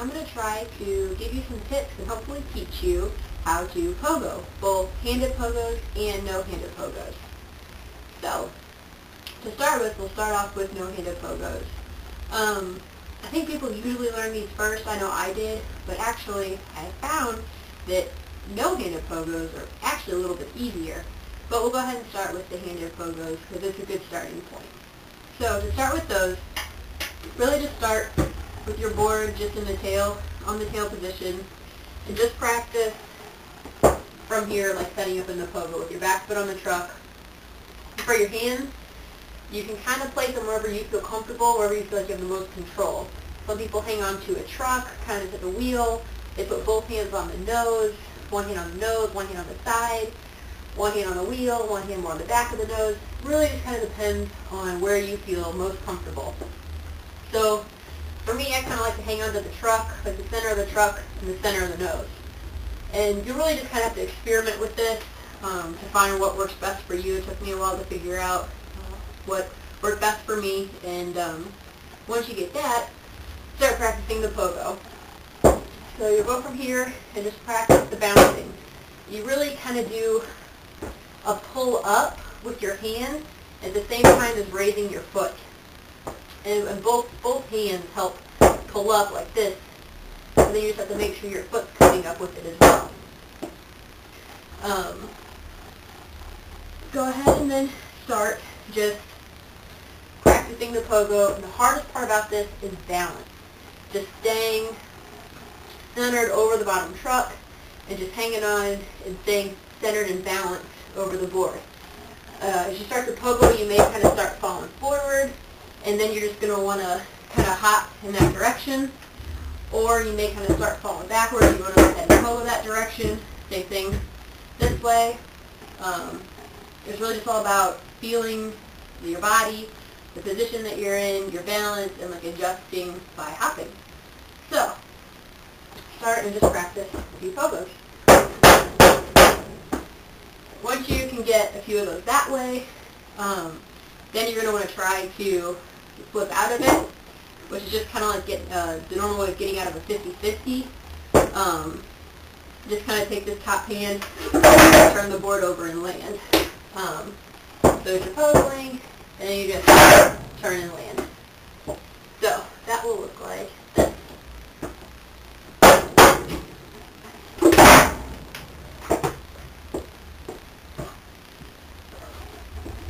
I'm going to try to give you some tips and hopefully teach you how to pogo, both handed pogos and no-handed pogos. So, to start with, we'll start off with no-handed pogos. I think people usually learn these first. I know I did, but actually I found that no-handed pogos are actually a little bit easier. But we'll go ahead and start with the handed pogos because it's a good starting point. So to start with those, really just start with your board just in the tail, on the tail position, and just practice from here, like setting up in the pogo with your back foot on the truck. For your hands, you can kind of place them wherever you feel comfortable, wherever you feel like you have the most control. Some people hang on to a truck, kind of at the wheel. They put both hands on the nose, one hand on the nose, one hand on the side, one hand on the wheel, one hand more on the back of the nose. Really just kind of depends on where you feel most comfortable. So for me, I kind of like to hang onto the truck, like the center of the truck and the center of the nose. And you really just kind of have to experiment with this to find what works best for you. It took me a while to figure out what worked best for me. And once you get that, start practicing the pogo. So you'll go from here and just practice the bouncing. You really kind of do a pull up with your hand at the same time as raising your foot. And both hands help pull up like this. And then you just have to make sure your foot's coming up with it as well. Go ahead and then start just practicing the pogo. And the hardest part about this is balance. Just staying centered over the bottom truck and just hanging on and staying centered and balanced over the board. As you start the pogo, you may kind of start falling forward, and then you're just going to want to kind of hop in that direction, or you may kind of start falling backwards. You want to go ahead and pogo that direction. Same thing this way. It's really just all about feeling your body, the position that you're in, your balance, and like adjusting by hopping. So, start and just practice a few pogos. Once you can get a few of those that way, then you're going to want to try to flip out of it, which is just kind of like the normal way of getting out of a 50-50. Just kind of take this top hand, turn the board over and land. So you're pogoing, and then you just turn and land. So that will look like this.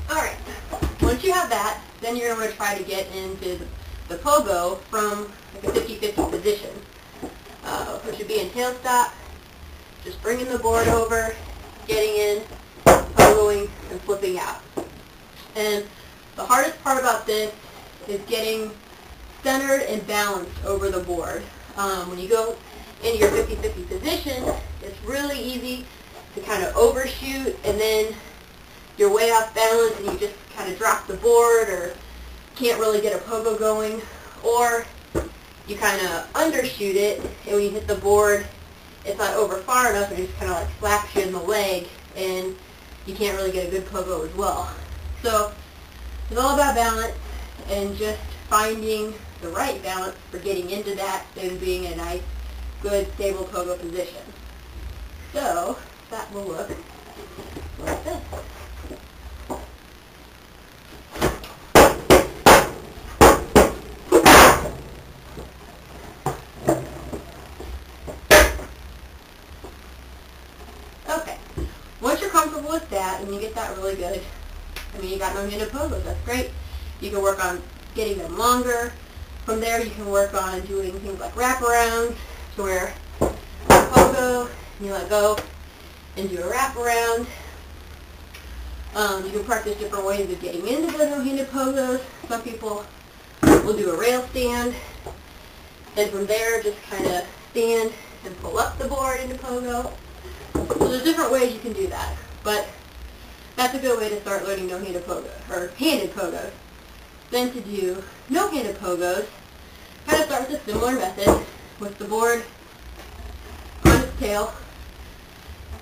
Alright, once you have that, then you're going to try to get into the pogo from like a 50-50 position, which would be in tail stop, just bringing the board over, getting in, pogoing, and flipping out. And the hardest part about this is getting centered and balanced over the board. When you go into your 50-50 position, it's really easy to kind of overshoot, and then you're way off balance and you just kind of drop the board or can't really get a pogo going, or you kind of undershoot it, and when you hit the board, it's not over far enough and it just kind of like slaps you in the leg, and you can't really get a good pogo as well. So it's all about balance and just finding the right balance for getting into that and being in a nice, good, stable pogo position. So that will look like this. Okay, once you're comfortable with that and you get that really good, I mean, you got no-handed pogos, that's great. You can work on getting them longer. From there, you can work on doing things like wraparounds, to where you pogo, and you let go, and do a wraparound. You can practice different ways of getting into the no-handed pogos. Some people will do a rail stand, and from there, just kind of stand and pull up the board into pogo. So there's different ways you can do that, but that's a good way to start learning no-handed pogos, or handed pogos. Then to do no-handed pogos, kind of start with a similar method with the board on its tail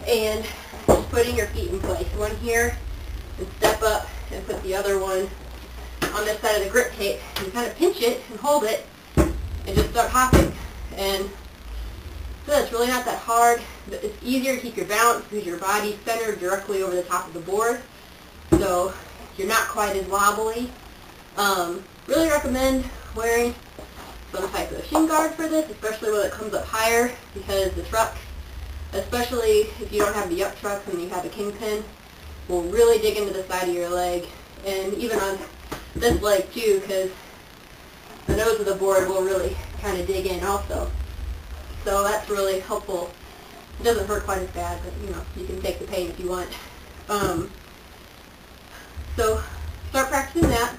and just putting your feet in place. One here, and step up and put the other one on this side of the grip tape. You kind of pinch it and hold it and just start hopping. And so it's really not that hard. It's easier to keep your balance because your body's centered directly over the top of the board, so you're not quite as wobbly. Really recommend wearing some type of shin guard for this, especially when it comes up higher, because the truck, especially if you don't have the up truck and you have a kingpin, will really dig into the side of your leg, and even on this leg too, because the nose of the board will really kind of dig in also. So that's really helpful. It doesn't hurt quite as bad, but you can take the pain if you want. So start practicing that.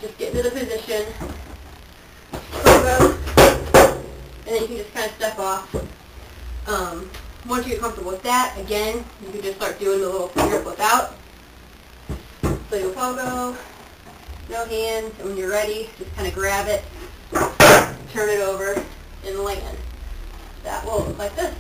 Just get into the position, pogo, and then you can just kind of step off. Once you get comfortable with that, again, you can just start doing the little finger flip out. So you'll pogo, no hands, and when you're ready, just kind of grab it, turn it over, and land. That will look like this.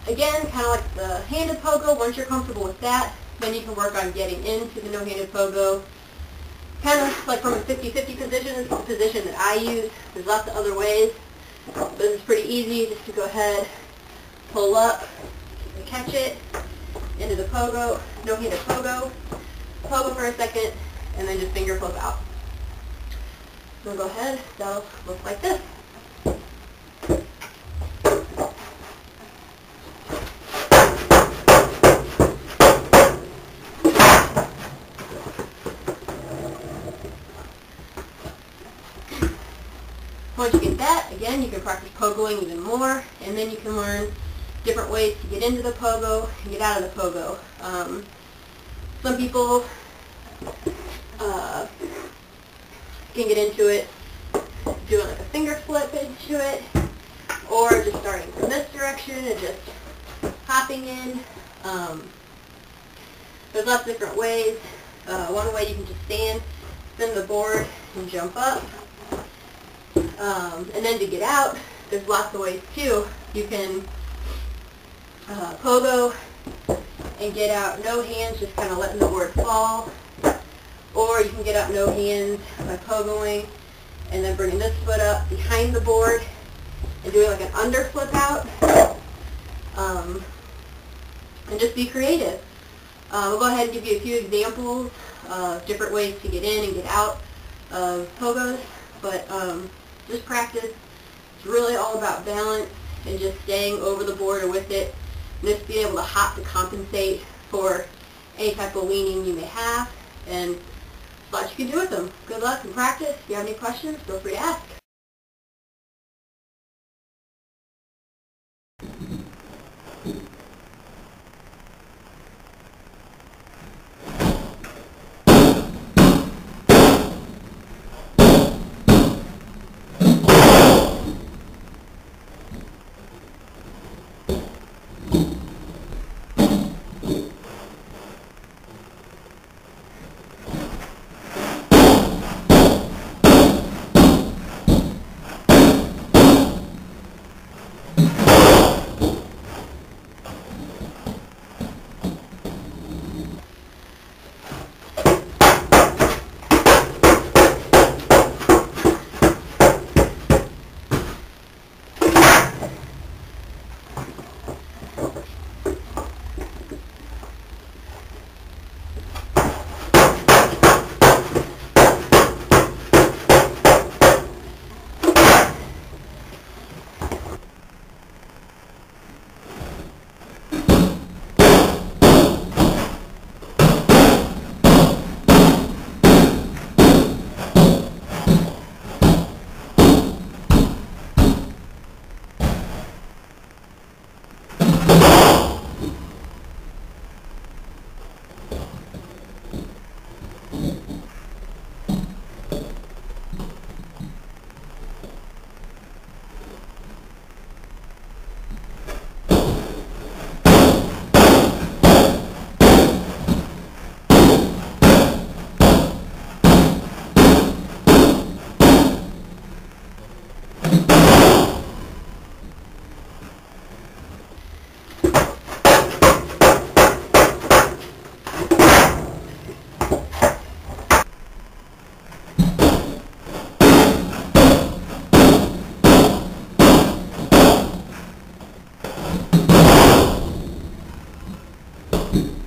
Again, kind of like the handed pogo, once you're comfortable with that, then you can work on getting into the no-handed pogo. Kind of like from a 50-50 position is the position that I use. There's lots of other ways, but it's pretty easy just to go ahead, pull up, and catch it into the pogo, no-handed pogo, pogo for a second, and then just finger flip out. So go ahead, that'll look like this. Once you get that, again, you can practice pogoing even more, and then you can learn different ways to get into the pogo and get out of the pogo. Some people can get into it doing like a finger flip into it, or just starting from this direction and just hopping in. There's lots of different ways. One way you can just stand, spin the board, and jump up. And then to get out, there's lots of ways too. You can pogo and get out no hands, just kind of letting the board fall. Or you can get out no hands by pogoing and then bringing this foot up behind the board and doing like an under flip out. And just be creative. We'll go ahead and give you a few examples of different ways to get in and get out of pogos, but just practice. It's really all about balance and just staying over the board or with it, and just being able to hop to compensate for any type of leaning you may have, and lots you can do with them. Good luck and practice. If you have any questions, feel free to ask. Pogo.